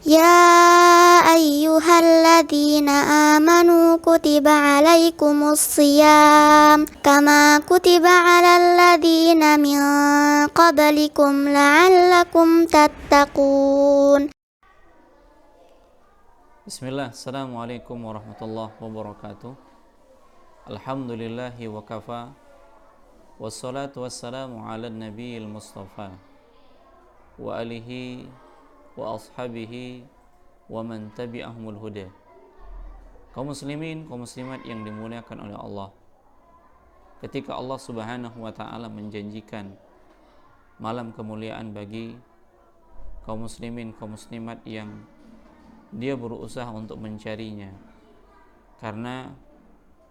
يا أيها الذين آمنوا كتب عليكم الصيام كما كتب على الذين من قبلكم لعلكم تتقون. Bismillah, Assalamualaikum warahmatullahi wabarakatuh. Alhamdulillahi wa kafa. Wassalatu wassalamu ala nabiyil mustafa wa alihi wa ashabihi wa man tabi'ahumul huda. Kaum muslimin, kaum muslimat yang dimuliakan oleh Allah, ketika Allah subhanahu wa ta'ala menjanjikan malam kemuliaan bagi kaum muslimin, kaum muslimat yang dia berusaha untuk mencarinya, karena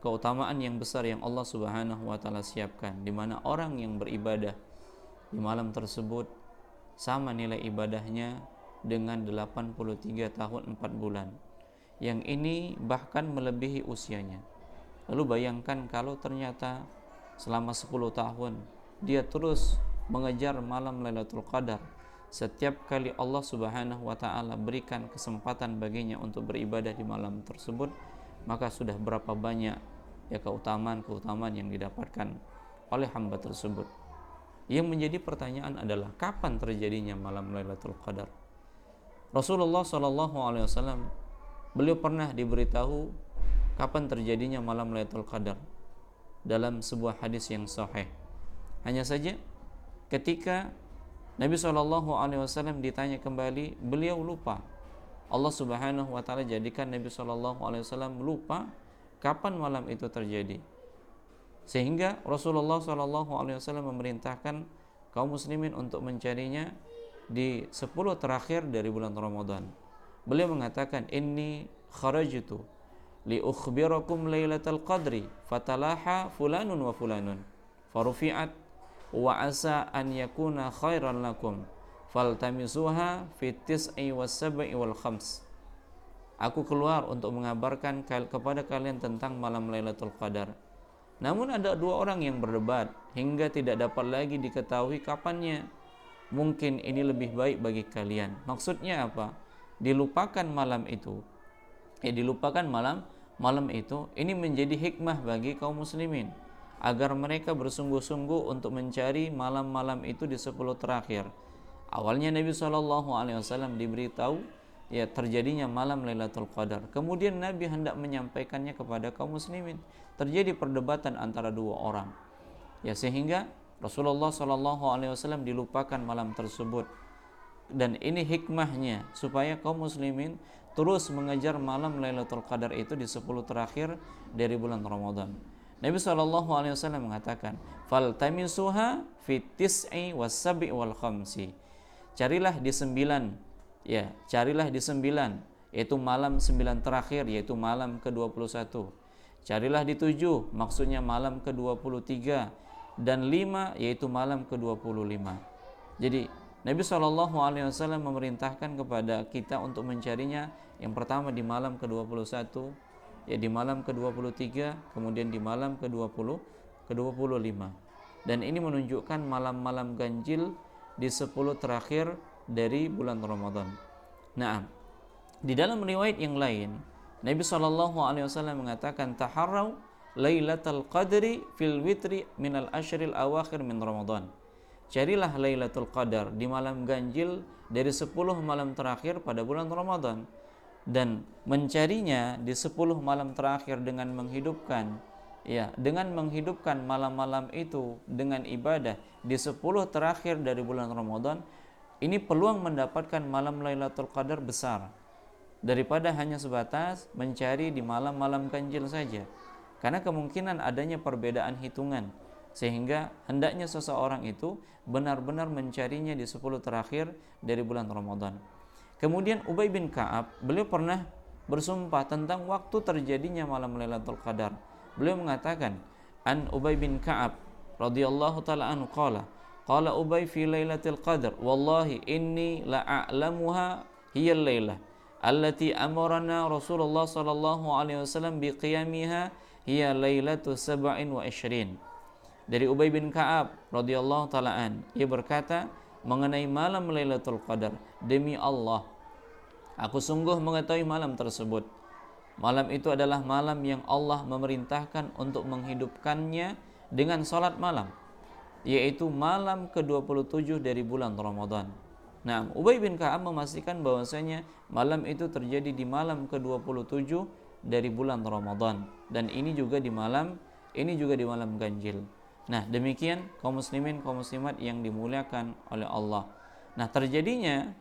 keutamaan yang besar yang Allah subhanahu wa ta'ala siapkan, di mana orang yang beribadah di malam tersebut sama nilai ibadahnya dengan 83 tahun 4 bulan, yang ini bahkan melebihi usianya. Lalu bayangkan kalau ternyata selama 10 tahun dia terus mengejar malam Lailatul Qadar. Setiap kali Allah subhanahu wa ta'ala berikan kesempatan baginya untuk beribadah di malam tersebut, maka sudah berapa banyak ya keutamaan-keutamaan yang didapatkan oleh hamba tersebut. Yang menjadi pertanyaan adalah kapan terjadinya malam Lailatul Qadar? Rasulullah SAW beliau pernah diberitahu kapan terjadinya malam Lailatul Qadar dalam sebuah hadis yang sahih. Hanya saja ketika Nabi SAW ditanya kembali, beliau lupa. Allah subhanahu wa ta'ala jadikan Nabi SAW lupa kapan malam itu terjadi, sehingga Rasulullah SAW memerintahkan kaum muslimin untuk mencarinya di 10 terakhir dari bulan Ramadan. Beliau mengatakan, inni kharajtu li ukhbirakum lailatul qadri fatalaha fulanun wa fulanun farufi'at wa asa an yakuna khairan lakum faltamisuha fi tis'i was sab'i wal khams. Aku keluar untuk mengabarkan kepada kalian tentang malam Lailatul Qadar. Namun ada dua orang yang berdebat hingga tidak dapat lagi diketahui kapannya. Mungkin ini lebih baik bagi kalian. Maksudnya apa? Dilupakan malam itu. Dilupakan malam itu. Ini menjadi hikmah bagi kaum muslimin, agar mereka bersungguh-sungguh untuk mencari malam-malam itu di 10 terakhir. Awalnya Nabi SAW diberitahu ya terjadinya malam Lailatul Qadar. Kemudian Nabi hendak menyampaikannya kepada kaum muslimin. Terjadi perdebatan antara dua orang. Ya, sehingga Rasulullah SAW dilupakan malam tersebut. Dan ini hikmahnya supaya kaum muslimin terus mengejar malam Lailatul Qadar itu di 10 terakhir dari bulan Ramadan. Nabi SAW mengatakan, faltamisuha fi tis'i was sab'i wal khamsi. Carilah di 9, ya, carilah di 9, yaitu malam 9 terakhir, yaitu malam ke-21. Carilah di 7, maksudnya malam ke-23, dan 5, yaitu malam ke-25. Jadi Nabi SAW memerintahkan kepada kita untuk mencarinya, yang pertama di malam ke-21, ya di malam ke-23, kemudian di malam ke-25. Dan ini menunjukkan malam-malam ganjil di 10 terakhir dari bulan Ramadan. Nah, di dalam riwayat yang lain, Nabi SAW mengatakan, taharraw lailatul qadri fil witri minal ashril awakhir min Ramadan. Carilah Lailatul Qadar di malam ganjil dari 10 malam terakhir pada bulan Ramadan. Dan mencarinya di 10 malam terakhir dengan menghidupkan malam-malam itu dengan ibadah di 10 terakhir dari bulan Ramadan, ini peluang mendapatkan malam Lailatul Qadar besar daripada hanya sebatas mencari di malam-malam ganjil saja, karena kemungkinan adanya perbedaan hitungan, sehingga hendaknya seseorang itu benar-benar mencarinya di 10 terakhir dari bulan Ramadan. Kemudian Ubay bin Ka'ab, beliau pernah bersumpah tentang waktu terjadinya malam Lailatul Qadar. Beliau mengatakan, an Ubay bin Ka'ab radhiyallahu ta'ala anhu qala Ubay fi Lailatul Qadar, wallahi inni la'alamuha hiya al-lailah allati amarana Rasulullah sallallahu alaihi wasallam biqiyamiha hiya lailatu 27. Dari Ubay bin Ka'ab radhiyallahu ta'ala an, ia berkata mengenai malam Lailatul Qadar, demi Allah, Aku sungguh mengetahui malam tersebut. Malam itu adalah malam yang Allah memerintahkan untuk menghidupkannya dengan salat malam, yaitu malam ke-27 dari bulan Ramadan. Nah, Ubay bin Ka'ab memastikan bahwasanya malam itu terjadi di malam ke-27 dari bulan Ramadan, dan ini juga di malam ganjil. Nah, demikian kaum muslimin kaum muslimat yang dimuliakan oleh Allah. Nah, terjadinya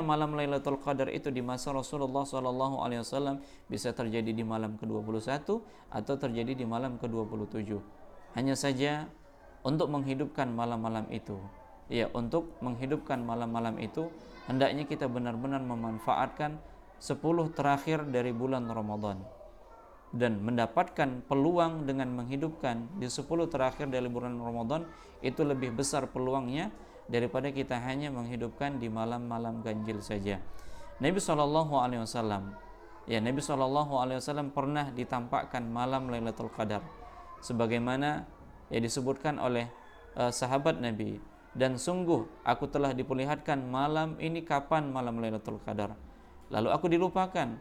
malam Lailatul Qadar itu di masa Rasulullah SAW bisa terjadi di malam ke-21 atau terjadi di malam ke-27. Hanya saja untuk menghidupkan malam-malam itu, untuk menghidupkan malam-malam itu hendaknya kita benar-benar memanfaatkan 10 terakhir dari bulan Ramadan, dan mendapatkan peluang dengan menghidupkan di 10 terakhir dari bulan Ramadan itu lebih besar peluangnya daripada kita hanya menghidupkan di malam-malam ganjil saja. Nabi SAW pernah ditampakkan malam Lailatul Qadar sebagaimana disebutkan oleh sahabat Nabi, dan sungguh aku telah diperlihatkan malam ini kapan malam Lailatul Qadar, lalu aku dilupakan.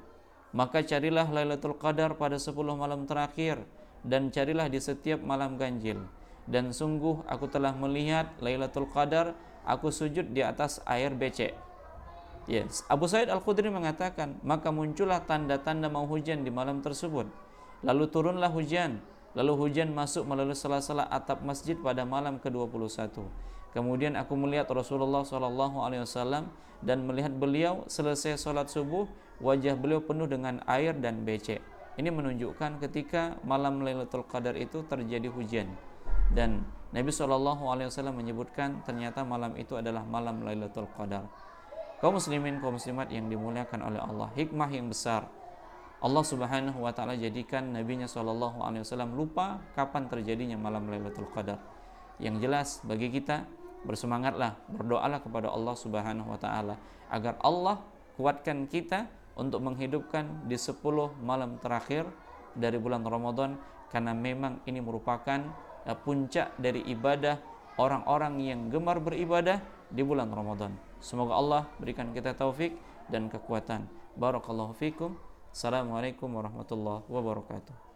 Maka carilah Lailatul Qadar pada 10 malam terakhir, dan carilah di setiap malam ganjil. Dan sungguh aku telah melihat Lailatul Qadar, aku sujud di atas air becek. Abu Sa'id Al-Khudri mengatakan, maka muncullah tanda-tanda mau hujan di malam tersebut. Lalu turunlah hujan. Lalu hujan masuk melalui sela-sela atap masjid pada malam ke-21. Kemudian aku melihat Rasulullah SAW dan melihat beliau selesai sholat subuh, wajah beliau penuh dengan air dan becek. Ini menunjukkan ketika malam Lailatul Qadar itu terjadi hujan. Dan Nabi SAW menyebutkan ternyata malam itu adalah malam Lailatul Qadar. Kaum muslimin, kaum muslimat yang dimuliakan oleh Allah, hikmah yang besar Allah Subhanahu wa taala jadikan Nabi-Nya SAW lupa kapan terjadinya malam Lailatul Qadar. Yang jelas bagi kita, bersemangatlah, berdoalah kepada Allah Subhanahu wa taala agar Allah kuatkan kita untuk menghidupkan di 10 malam terakhir dari bulan Ramadan, karena memang ini merupakan puncak dari ibadah orang-orang yang gemar beribadah di bulan Ramadan. Semoga Allah berikan kita taufik dan kekuatan. Barakallahu fikum. Assalamualaikum warahmatullahi wabarakatuh.